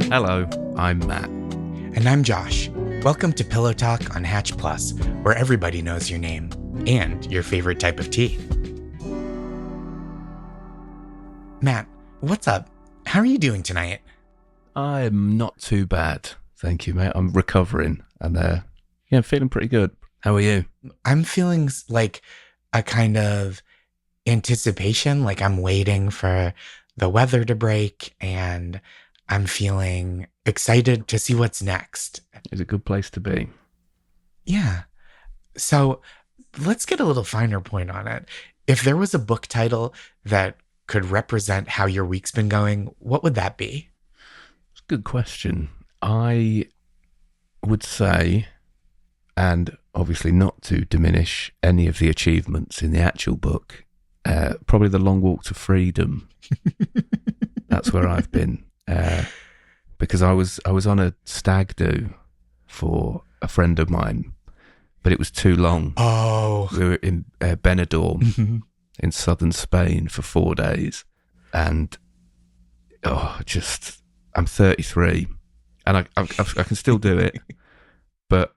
Hello, I'm Matt. And I'm Josh. Welcome to Pillow Talk on Hatch Plus, where everybody knows your name and your favorite type of tea. Matt, what's up? How are you doing tonight? I'm not too bad, thank you, mate. I'm recovering and feeling pretty good. How are you? I'm feeling like a kind of anticipation, like I'm waiting for the weather to break and I'm feeling excited to see what's next. It's a good place to be. Yeah. So let's get a little finer point on it. If there was a book title that could represent how your week's been going, what would that be? It's a good question. I would say, and obviously not to diminish any of the achievements in the actual book, probably The Long Walk to Freedom. That's where I've been. Because I was on a stag do for a friend of mine, but it was too long. Oh. We were in Benidorm in southern Spain for 4 days, and I'm 33, and I can still do it. But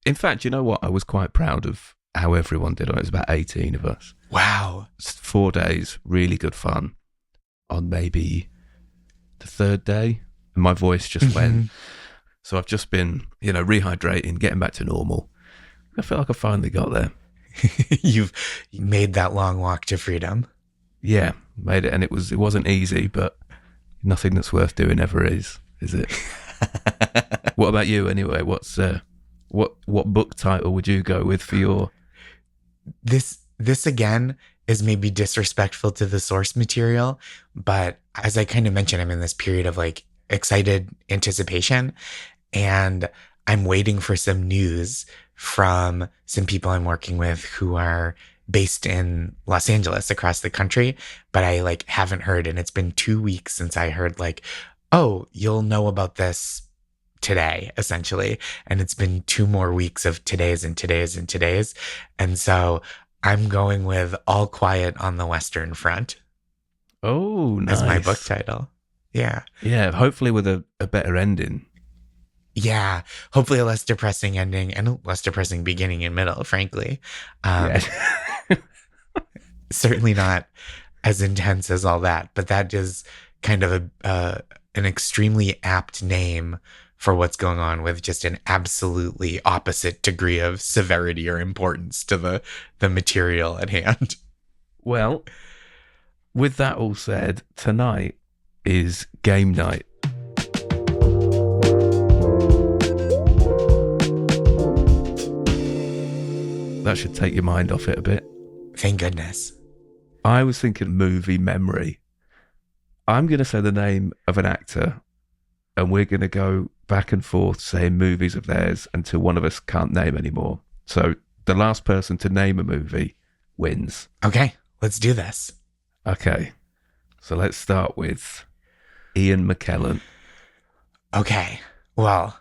in fact, you know what? I was quite proud of how everyone did it. It was about 18 of us. Wow. 4 days, really good fun. On maybe the third day, and my voice just went. So I've just been, rehydrating, getting back to normal. I feel like I finally got there. You've made that long walk to freedom. Yeah, made it, and it wasn't easy, but nothing that's worth doing ever is it? What about you anyway? What's what book title would you go with for your? This again is maybe disrespectful to the source material, but as I kind of mentioned, I'm in this period of like excited anticipation, and I'm waiting for some news from some people I'm working with who are based in Los Angeles across the country, but I like haven't heard. And it's been 2 weeks since I heard like, oh, you'll know about this today, essentially. And it's been 2 more weeks of todays and todays and todays. And so I'm going with All Quiet on the Western Front. Oh, nice. As my book title. Yeah. Yeah, hopefully with a better ending. Yeah, hopefully a less depressing ending and a less depressing beginning and middle, frankly. Yeah. Certainly not as intense as all that, but that is kind of an extremely apt name for what's going on with just an absolutely opposite degree of severity or importance to the material at hand. Well, with that all said, tonight is game night. That should take your mind off it a bit. Thank goodness. I was thinking movie memory. I'm going to say the name of an actor, and we're going to go back and forth saying movies of theirs until one of us can't name anymore. So the last person to name a movie wins. Okay, let's do this. Okay, so let's start with Ian McKellen. Okay, well,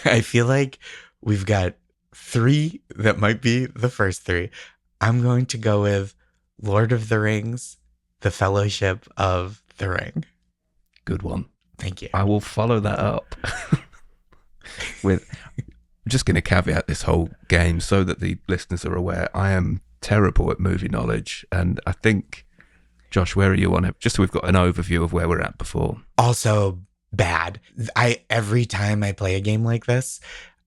I feel like we've got 3 that might be the first 3. I'm going to go with Lord of the Rings, The Fellowship of the Ring. Good one. Thank you. I will follow that up with, I'm just going to caveat this whole game so that the listeners are aware. I am terrible at movie knowledge, and I think, Josh, where are you on it? Just so we've got an overview of where we're at before. Also bad. Every time I play a game like this,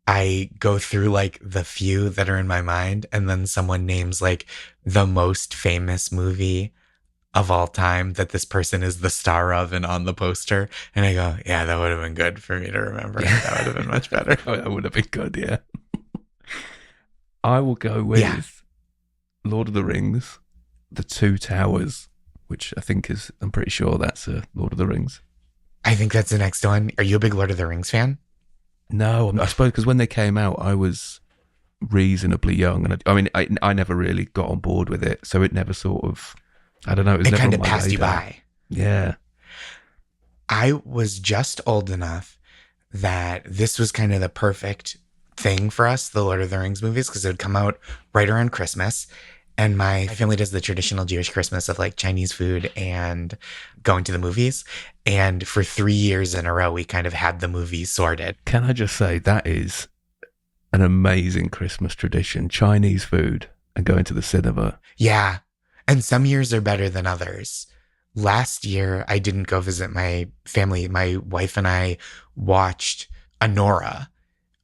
I go through like the few that are in my mind, and then someone names like the most famous movie of all time that this person is the star of and on the poster. And I go, yeah, that would have been good for me to remember. That would have been much better. That would have been good, yeah. I will go with Lord of the Rings, The Two Towers, which I think I'm pretty sure that's Lord of the Rings. I think that's the next one. Are you a big Lord of the Rings fan? No, I suppose because when they came out, I was reasonably young, and I never really got on board with it, so it never sort of, I don't know, it was it never kind on of my passed you radar. by. Yeah. I was just old enough that this was kind of the perfect thing for us, the Lord of the Rings movies, because it would come out right around Christmas. And my family does the traditional Jewish Christmas of like Chinese food and going to the movies. And for 3 years in a row, we kind of had the movies sorted. Can I just say that is an amazing Christmas tradition? Chinese food and going to the cinema. Yeah. And some years are better than others. Last year, I didn't go visit my family. My wife and I watched Anora,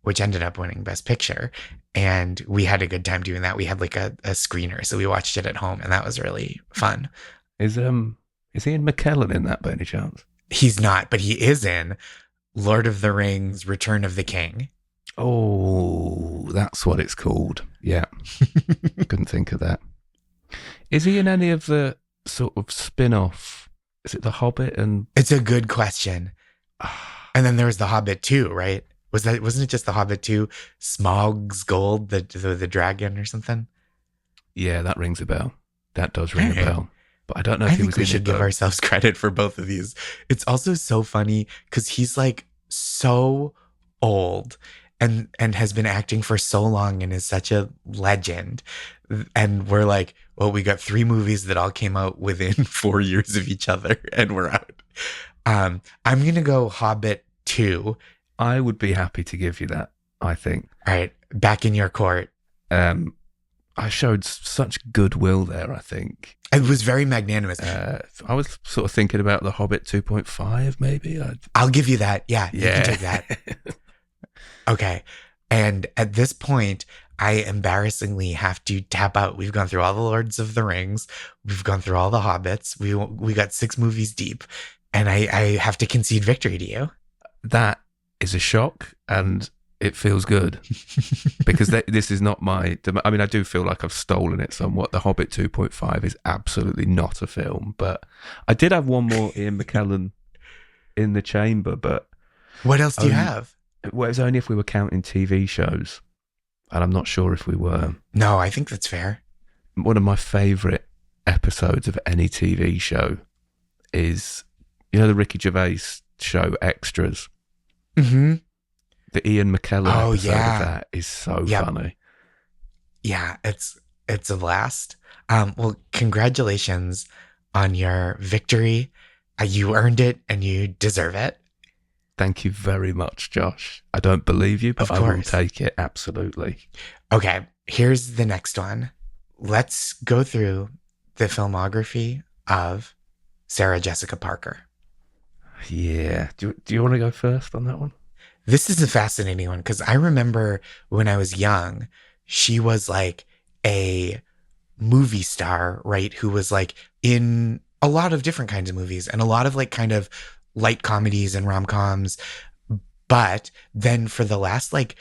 which ended up winning Best Picture. And we had a good time doing that. We had like a screener, so we watched it at home, and that was really fun. Is Ian McKellen in that by any chance? He's not, but he is in Lord of the Rings, Return of the King. Oh, that's what it's called. Yeah. Couldn't think of that. Is he in any of the sort of spin-off? Is it The Hobbit and... It's a good question. And then there was The Hobbit 2, right? Wasn't it just The Hobbit 2? Smaug's Gold, the dragon or something? Yeah, that rings a bell. That does ring a bell. But I don't know if I he think was we in should it, give though. ourselves credit for both of these. It's also so funny because he's like so old and has been acting for so long and is such a legend. And we're like, well, we got 3 movies that all came out within 4 years of each other, and we're out. I'm gonna go Hobbit 2. I would be happy to give you that, I think. All right, back in your court. I showed such goodwill there, I think. It was very magnanimous. I was sort of thinking about The Hobbit 2.5, maybe. I'll give you that. Yeah, you Yeah. can take that. Okay. And at this point, I embarrassingly have to tap out. We've gone through all the Lords of the Rings. We've gone through all the Hobbits. We got 6 movies deep. And I have to concede victory to you. That is a shock, and it feels good. Because this is not my... I mean, I do feel like I've stolen it somewhat. The Hobbit 2.5 is absolutely not a film. But I did have one more Ian McKellen in the chamber, but... What else do you have? Well, it was only if we were counting TV shows. And I'm not sure if we were. No, I think that's fair. One of my favourite episodes of any TV show is, you know, the Ricky Gervais show Extras. Mm-hmm. The Ian McKellen episode yeah. of that is so Yep. funny. Yeah, it's a blast. Well, congratulations on your victory. You earned it and you deserve it. Thank you very much, Josh. I don't believe you, but Of I will course. take it, absolutely. Okay, here's the next one. Let's go through the filmography of Sarah Jessica Parker. Yeah. Do you want to go first on that one? This is a fascinating one because I remember when I was young, she was like a movie star, right? Who was like in a lot of different kinds of movies and a lot of like kind of light comedies and rom-coms. But then for the last like,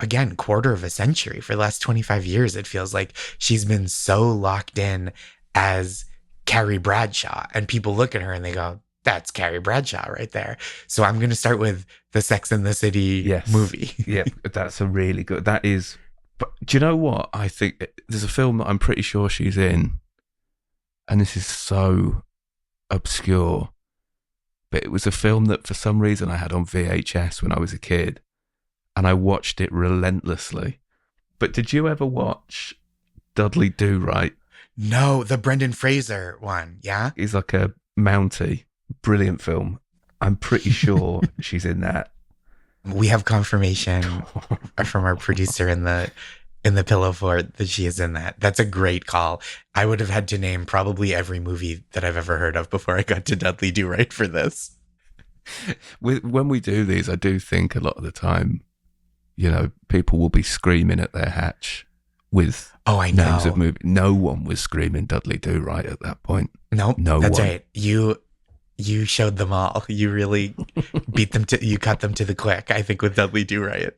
again, quarter of a century, for the last 25 years, it feels like she's been so locked in as Carrie Bradshaw. And people look at her and they go, that's Carrie Bradshaw right there. So I'm going to start with the Sex and the City movie. Yeah, that's a really good... That is... But do you know what? I think there's a film that I'm pretty sure she's in, and this is so obscure, but it was a film that for some reason I had on VHS when I was a kid, and I watched it relentlessly. But did you ever watch Dudley Do-Right? No, the Brendan Fraser one, yeah? He's like a Mountie. Brilliant film. I'm pretty sure she's in that. We have confirmation from our producer in the pillow fort that she is in that. That's a great call. I would have had to name probably every movie that I've ever heard of before I got to Dudley Do-Right for this. When we do these, I do think a lot of the time, you know, people will be screaming at their hatch with I names know. of movies. No one was screaming Dudley Do-Right at that point. Nope. No That's one. right. You showed them all. You really beat them you cut them to the quick, I think, with Dudley Do-Right.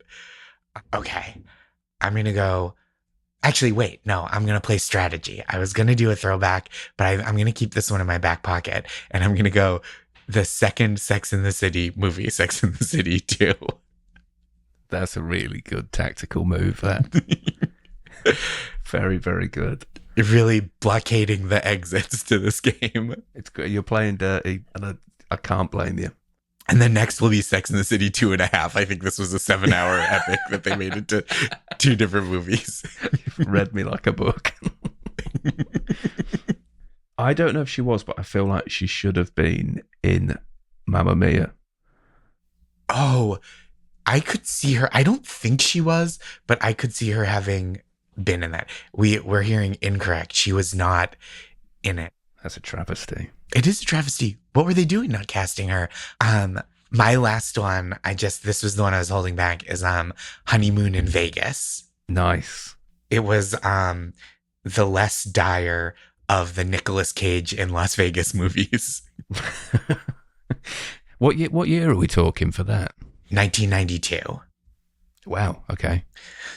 Okay. I'm going to go. Actually, wait. No, I'm going to play strategy. I was going to do a throwback, but I'm going to keep this one in my back pocket. And I'm going to go the second Sex and the City movie, Sex and the City 2. That's a really good tactical move, that. Very, very good. Really blockading the exits to this game. It's good. You're playing dirty, and I can't blame you. And then next will be Sex and the City 2.5. I think this was a 7-hour epic that they made into 2 different movies. You've read me like a book. I don't know if she was, but I feel like she should have been in Mamma Mia. Oh, I could see her. I don't think she was, but I could see her having been in that. We're hearing incorrect. She was not in it. That's a travesty. It is a travesty. What were they doing not casting her? My last one, this was the one I was holding back, is Honeymoon in Vegas. Nice. It was the less dire of the Nicolas Cage in Las Vegas movies. What year are we talking for that? 1992. Wow. Okay.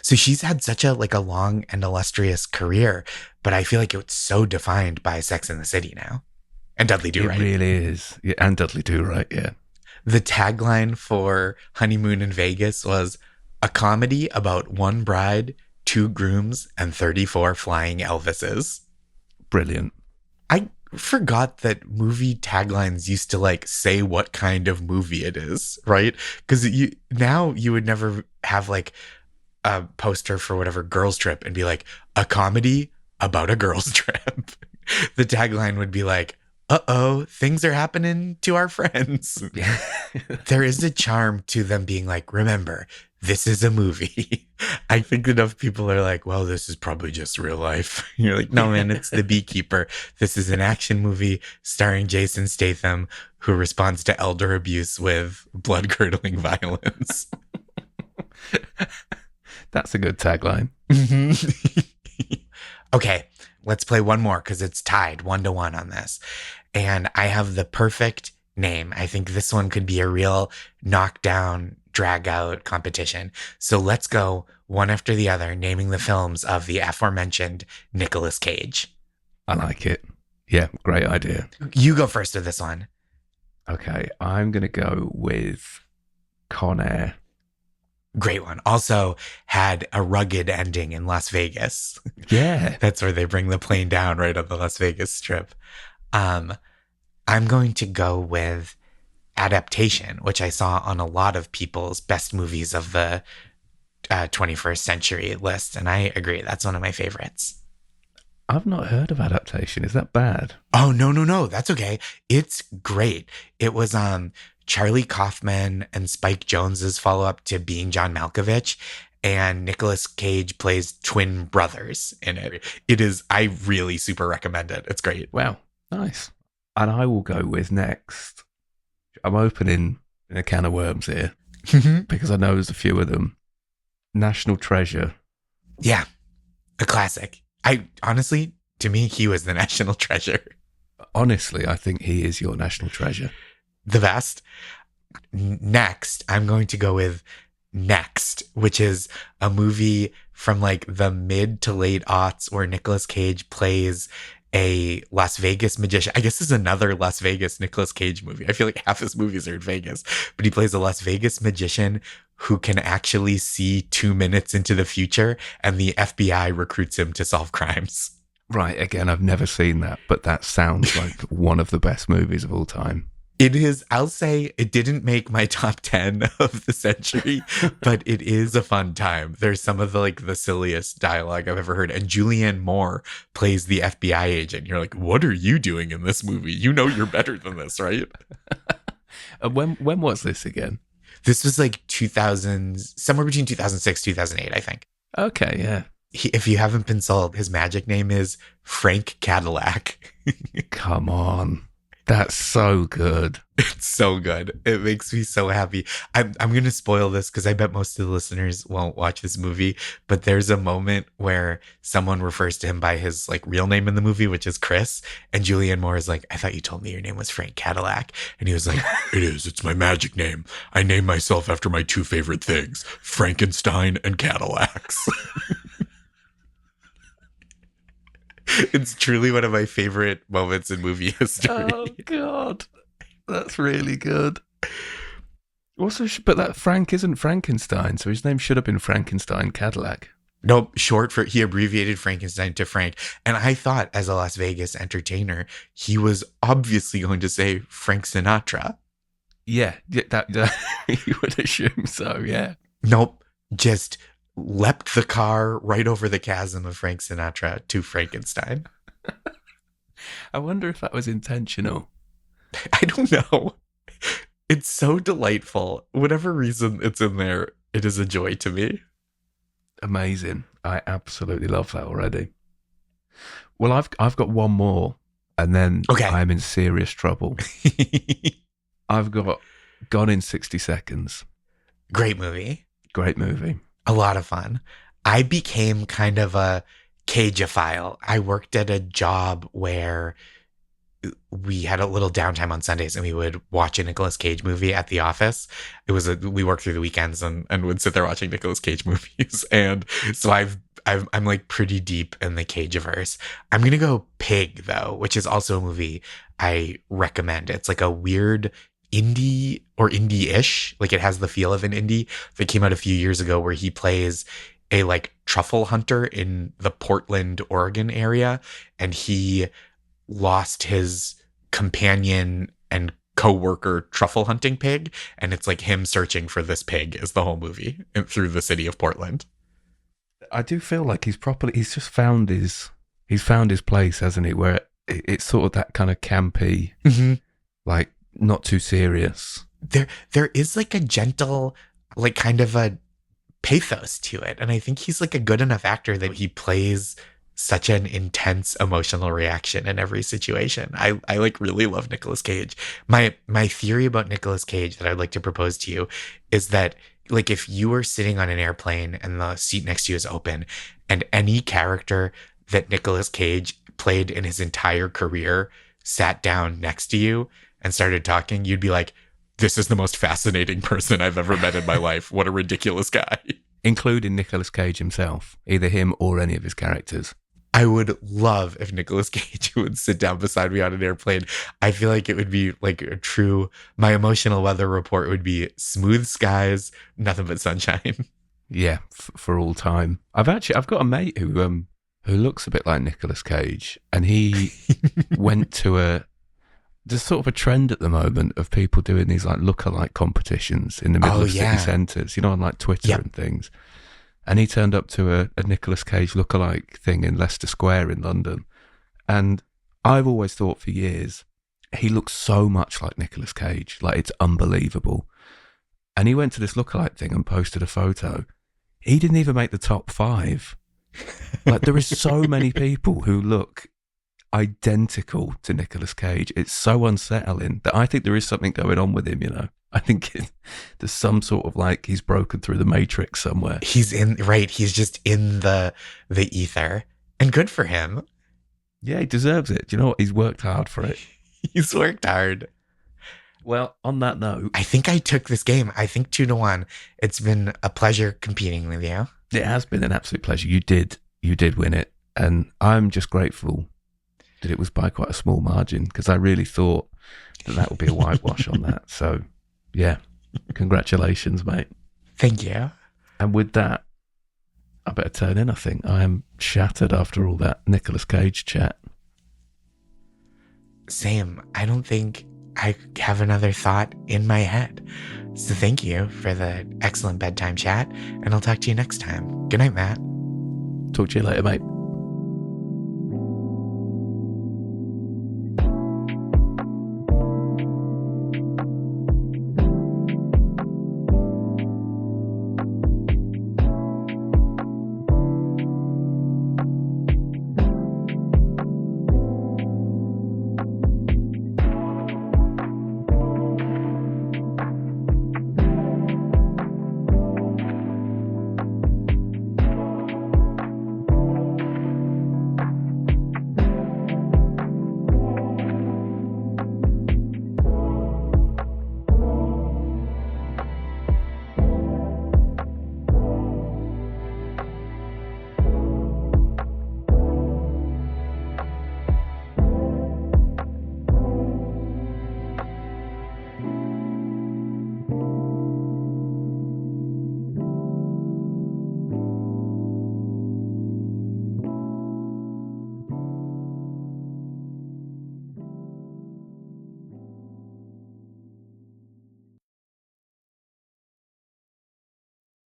So she's had such a long and illustrious career, but I feel like it's so defined by Sex and the City now. And Dudley Do Right. It really is. Yeah, and Dudley Do Right, yeah. The tagline for Honeymoon in Vegas was a comedy about one bride, two grooms, and 34 flying Elvises. Brilliant. I forgot that movie taglines used to say what kind of movie it is, right? Because now you would never have a poster for whatever girls trip and be like a comedy about a girls trip. The tagline would be like, uh-oh, things are happening to our friends. There is a charm to them being like, remember, this is a movie. I think enough people are like, well, this is probably just real life. You're like, no, man, it's The Beekeeper. This is an action movie starring Jason Statham, who responds to elder abuse with blood-curdling violence. That's a good tagline. Okay, let's play one more because it's tied 1-1 on this. And I have the perfect name. I think this one could be a real knockdown, drag out competition. So let's go one after the other, naming the films of the aforementioned Nicolas Cage. I like it. Yeah, great idea. You go first with this one. Okay, I'm going to go with Con Air. Great one. Also had a rugged ending in Las Vegas. Yeah. That's where they bring the plane down right on the Las Vegas Strip. I'm going to go with Adaptation, which I saw on a lot of people's best movies of the 21st century list. And I agree. That's one of my favorites. I've not heard of Adaptation. Is that bad? Oh, no. That's okay. It's great. It was Charlie Kaufman and Spike Jonze's follow-up to Being John Malkovich, and Nicolas Cage plays twin brothers in it. It is, I really super recommend it. It's great. Wow, nice. And I will go with next. I'm opening a can of worms here because I know there's a few of them. National Treasure. Yeah, a classic. Honestly, to me, he was the national treasure. Honestly, I think he is your national treasure. The best. Next, I'm going to go with Next, which is a movie from the mid to late aughts where Nicolas Cage plays a Las Vegas magician. I guess this is another Las Vegas Nicolas Cage movie. I feel like half his movies are in Vegas, but he plays a Las Vegas magician who can actually see 2 minutes into the future, and the FBI recruits him to solve crimes. Right. Again, I've never seen that, but that sounds like one of the best movies of all time. It is, I'll say it didn't make my top 10 of the century, but it is a fun time. There's some of the silliest dialogue I've ever heard. And Julianne Moore plays the FBI agent. You're like, what are you doing in this movie? You know you're better than this, right? When was this again? This was 2000, somewhere between 2006, 2008, I think. Okay, yeah. If you haven't been sold, his magic name is Frank Cadillac. Come on. That's so good. It's so good. It makes me so happy. I'm going to spoil this because I bet most of the listeners won't watch this movie, but there's a moment where someone refers to him by his real name in the movie, which is Chris. And Julianne Moore is like, I thought you told me your name was Frank Cadillac. And he was like, it is. It's my magic name. I named myself after my two favorite things, Frankenstein and Cadillacs. It's truly one of my favorite moments in movie history. Oh, God. That's really good. Also, but that Frank isn't Frankenstein, so his name should have been Frankenstein Cadillac. Nope, he abbreviated Frankenstein to Frank. And I thought, as a Las Vegas entertainer, he was obviously going to say Frank Sinatra. Yeah, that you would assume so, yeah. Nope, just leapt the car right over the chasm of Frank Sinatra to Frankenstein. I wonder if that was intentional. I don't know. It's so delightful. Whatever reason it's in there, it is a joy to me. Amazing. I absolutely love that already. Well, I've got one more, and then Okay. I'm in serious trouble. I've got Gone in 60 Seconds. Great movie. Great movie. A lot of fun. I became kind of a Cageophile. I worked at a job where we had a little downtime on Sundays and we would watch a Nicolas Cage movie at the office. We worked through the weekends and would sit there watching Nicolas Cage movies. And so I'm like pretty deep in the Cageverse. I'm going to go Pig though, which is also a movie I recommend. It's like a weird indie or indie-ish. Like it has the feel of an indie that came out a few years ago where he plays a like truffle hunter in the Portland, Oregon area. And he lost his companion and co-worker truffle hunting pig, and it's like him searching for this pig is the whole movie through the city of Portland. I do feel like he's just found his place, hasn't he? Where it's sort of that kind of campy, like not too serious. There is like a gentle, like kind of a pathos to it, and I think he's like a good enough actor that he plays such an intense emotional reaction in every situation. I like really love Nicolas Cage. My theory about Nicolas Cage that I'd like to propose to you is that like if you were sitting on an airplane and the seat next to you is open and any character that Nicolas Cage played in his entire career sat down next to you and started talking, you'd be like, this is the most fascinating person I've ever met in my life. What a ridiculous guy. Including Nicolas Cage himself, either him or any of his characters. I would love if Nicolas Cage would sit down beside me on an airplane. I feel like it would be like a true, my emotional weather report would be smooth skies, nothing but sunshine. Yeah, for all time. I've got a mate who looks a bit like Nicolas Cage, and he went to there's sort of a trend at the moment of people doing these like lookalike competitions in the middle of city centres, on like Twitter and things. And he turned up to a Nicolas Cage lookalike thing in Leicester Square in London. And I've always thought for years, he looks so much like Nicolas Cage. Like, it's unbelievable. And he went to this lookalike thing and posted a photo. He didn't even make the top 5. Like, there is so many people who look identical to Nicolas Cage. It's so unsettling that I think there is something going on with him, I think there's some sort of like he's broken through the matrix somewhere. He's just in the ether, and good for him. Yeah, he deserves it. Do you know what? He's worked hard for it. He's worked hard. Well, on that note, I think I took this game. I think 2-1. It's been a pleasure competing with you. It has been an absolute pleasure. You did win it. And I'm just grateful that it was by quite a small margin, because I really thought that would be a whitewash on that. So yeah, congratulations, mate. Thank you. And with that, I better turn in, I think. I am shattered after all that Nicolas Cage chat. Same. I don't think I have another thought in my head. So thank you for the excellent bedtime chat, and I'll talk to you next time. Good night, Matt. Talk to you later, mate.